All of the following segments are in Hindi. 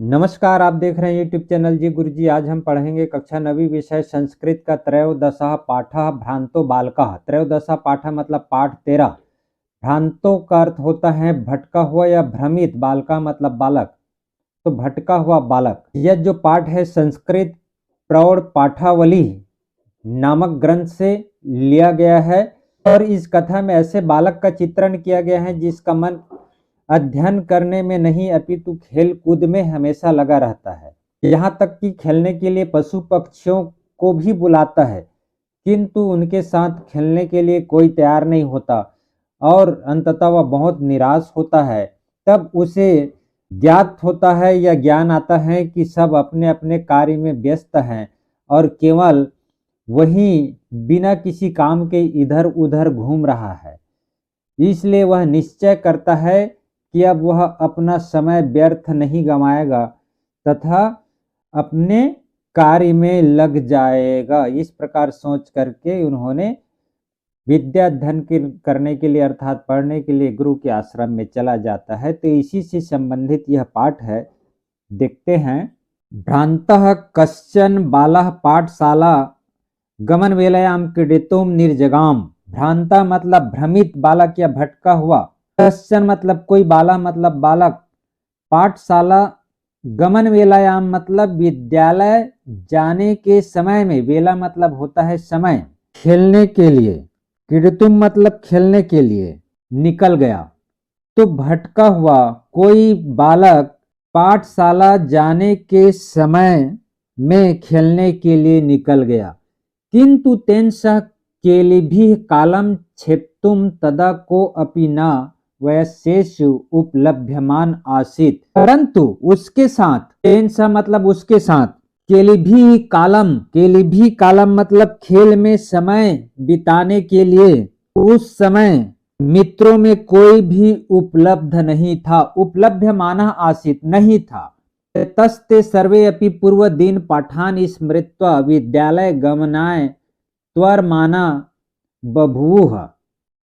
नमस्कार, आप देख रहे हैं यूट्यूब चैनल जी गुरुजी। आज हम पढ़ेंगे कक्षा 9वीं विषय संस्कृत का त्रयोदशः पाठः भ्रांतो बालकः। त्रयोदशः पाठः मतलब पाठ 13। भ्रांतो का अर्थ होता है भटका हुआ या भ्रमित, बालका मतलब बालक, तो भटका हुआ बालक। यह जो पाठ है संस्कृत प्रौढ़ पाठावली नामक ग्रंथ से लिया गया है और इस कथा में ऐसे बालक का चित्रण किया गया है जिसका मन अध्ययन करने में नहीं अपितु खेल कूद में हमेशा लगा रहता है। यहाँ तक कि खेलने के लिए पशु पक्षियों को भी बुलाता है, किंतु उनके साथ खेलने के लिए कोई तैयार नहीं होता और अंततः वह बहुत निराश होता है। तब उसे ज्ञात होता है या ज्ञान आता है कि सब अपने अपने कार्य में व्यस्त हैं और केवल वही बिना किसी काम के इधर उधर घूम रहा है। इसलिए वह निश्चय करता है कि अब वह अपना समय व्यर्थ नहीं गंवाएगा तथा अपने कार्य में लग जाएगा। इस प्रकार सोच करके उन्होंने विद्या अध्ययन करने के लिए अर्थात पढ़ने के लिए गुरु के आश्रम में चला जाता है। तो इसी से संबंधित यह पाठ है, देखते हैं। भ्रांतः कश्चन बालः पाठशाला गमन वेलायाम क्रीडितुम निर्जगाम। भ्रांता मतलब भ्रमित बालक या भटका हुआ, कश्चन मतलब कोई, बाला मतलब बालक, पाठशाला गमन वेलायाम मतलब विद्यालय जाने के समय में, वेला मतलब होता है समय, खेलने के लिए, क्रीडितुम मतलब खेलने के लिए, निकल गया। तो भटका हुआ कोई बालक पाठशाला जाने के समय में खेलने के लिए निकल गया, किंतु तेन सह केलिभिः कालम क्षेप्तुम तदा को अपि न वयस्येषु उपलभ्यमान आसीत्। परंतु उसके साथ, तेन सह मतलब उसके साथ, केलिभिः कालम, केलिभिः कालम मतलब खेल में समय बिताने के लिए, उस समय मित्रों में कोई भी उपलब्ध नहीं था। उपलभ्यमानः आसीत् नहीं था। तस्ते सर्वे अपि पूर्व दिन पाठान स्मृत्वा विद्यालय गमनाय त्वरमाना बभूवः।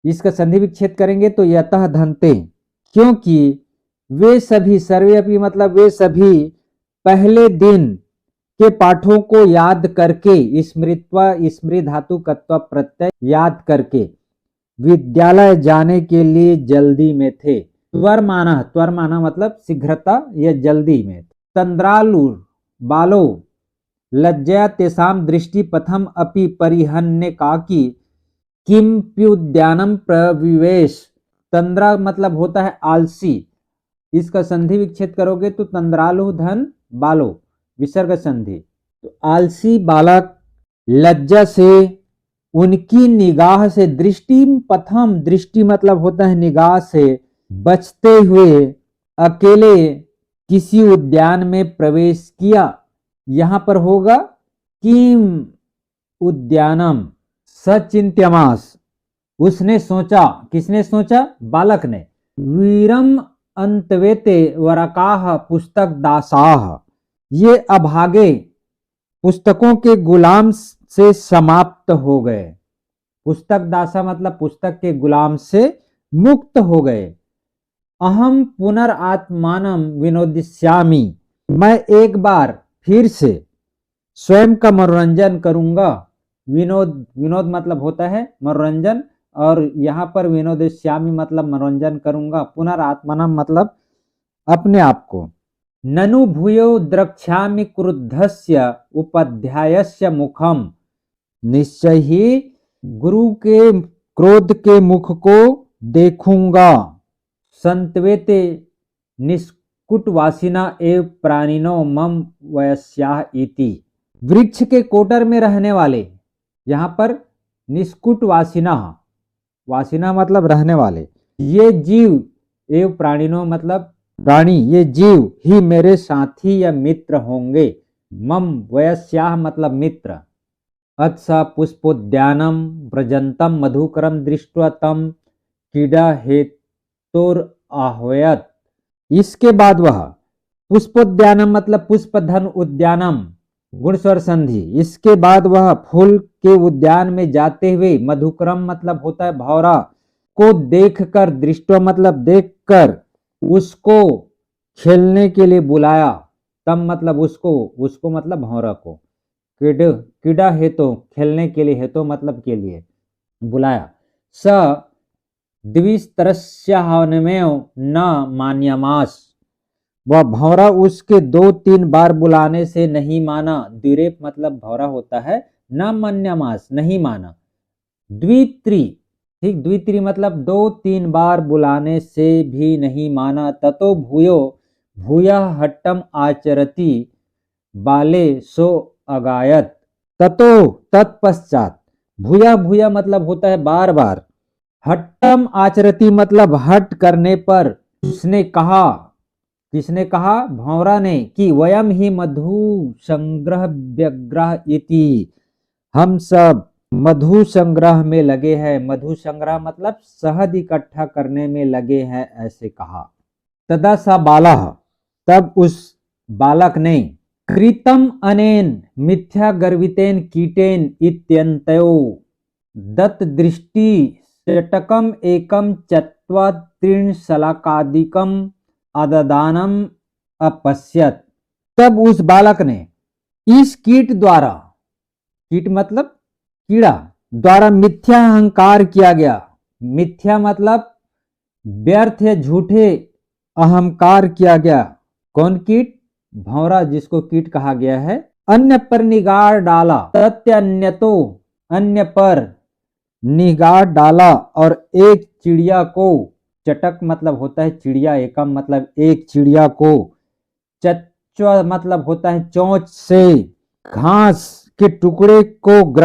इसका संधि विच्छेद करेंगे तो यतः धन्ते, क्योंकि वे सभी, सर्वे अपि मतलब वे सभी, पहले दिन के पाठों को याद करके, स्मृत्वा स्मृति धातु कत्वा प्रत्यय याद करके विद्यालय जाने के लिए जल्दी में थे। त्वरमाना, त्वरमाना मतलब शीघ्रता या जल्दी में। तंद्रालु बालो लज्जया तेषाम दृष्टि पथम अपि परिहन्य काकी किंप्युद्यानम प्रविवेश। तंद्रा मतलब होता है आलसी, इसका संधि विच्छेद करोगे तो तंद्रालु धन बालो विसर्ग संधि। तो आलसी बालक लज्जा से, उनकी निगाह से, दृष्टि पथम, दृष्टि मतलब होता है निगाह से बचते हुए अकेले किसी उद्यान में प्रवेश किया। यहां पर होगा किम उद्यानम सचिंत्यमास, उसने सोचा, किसने सोचा? बालक ने। वीरम अंतवेते वरकाह पुस्तक दासाह, ये अभागे पुस्तकों के गुलाम से समाप्त हो गए। पुस्तक दासा मतलब पुस्तक के गुलाम से मुक्त हो गए। अहम पुनरात्मानम विनोदिष्यामि, मैं एक बार फिर से स्वयं का मनोरंजन करूंगा। विनोद, विनोद मतलब होता है मनोरंजन, और यहाँ पर विनोदिष्यामि मतलब मनोरंजन करूंगा। पुनरात्मानम मतलब अपने आप को। ननु भूयो द्रक्ष्यामि क्रुद्धस्य उपाध्यायस्य मुखम, निश्चय ही गुरु के क्रोध के मुख को देखूंगा। संतवेते निष्कुटवासिना एव प्राणिनो मम वयस्याः इति। वृक्ष के कोटर में रहने वाले, यहाँ पर निष्कुटवासिना, वासिना मतलब रहने वाले, ये जीव, एव प्राणिनो मतलब प्राणी, ये जीव ही मेरे साथी या मित्र होंगे। मम वयस्याः मतलब मित्र। अत्सा पुष्पोद्यानम व्रजंतम मधुकरम दृष्ट्वा तम क्रीडा हेतुर आह्वयत। इसके बाद वह पुष्पोद्यानम मतलब पुष्पधन उद्यानम, गुण स्वर संधि। इसके बाद वह फूल के उद्यान में जाते हुए, मधुकरम मतलब होता है भौरा, को देखकर, दृष्टो मतलब देखकर, उसको खेलने के लिए बुलाया। तम मतलब उसको, उसको मतलब भौरा को। किड किडा हेतु खेलने के लिए, हेतु मतलब के लिए बुलाया। स द्विस्तरस्याहनमेव न मान्यमास, वह भौरा उसके 2-3 बार बुलाने से नहीं माना। द्विरेप मतलब भौरा होता है, न मान्यमास नहीं माना। द्वित्री, ठीक, द्वित्री मतलब 2-3 बार बुलाने से भी नहीं माना। ततो भूयो भूया हट्टम आचरति बाले सो अगायत, ततो तत्पश्चात, भूया भूया मतलब होता है बार बार, हट्टम आचरति मतलब हट करने पर, उसने कहा, किसने कहा, भौरा ने, कि वयम ही मधु संग्रह व्यग्रह इति, हम सब मधु संग्रह में लगे हैं। मधु संग्रह मतलब शहद इकट्ठा करने में लगे हैं, ऐसे कहा। तदा सा बालः, तब उस बालक ने, कृतम अनेन मिथ्या गर्वितेन कीटेन इत्यन्तयो दत्त दृष्टि षटकम एकम चत्वा तीर्ण शलाकादिकम आददानम अपश्यत, तब उस बालक ने इस कीट द्वारा, कीट मतलब कीड़ा, द्वारा मिथ्या अहंकार किया गया। मिथ्या मतलब व्यर्थ या झूठे अहंकार किया गया। कौन कीट, भौरा जिसको कीट कहा गया है। अन्य पर निगार डाला, तत्यन्यतो, अन्य पर निगार डाला, और एक चिड़िया को, चटक मतलब होता है चिड़िया, एकम मतलब एक चिड़िया को, चच्वा मतलब होता है चोंच से, घास के टुकड़े को ग्रहण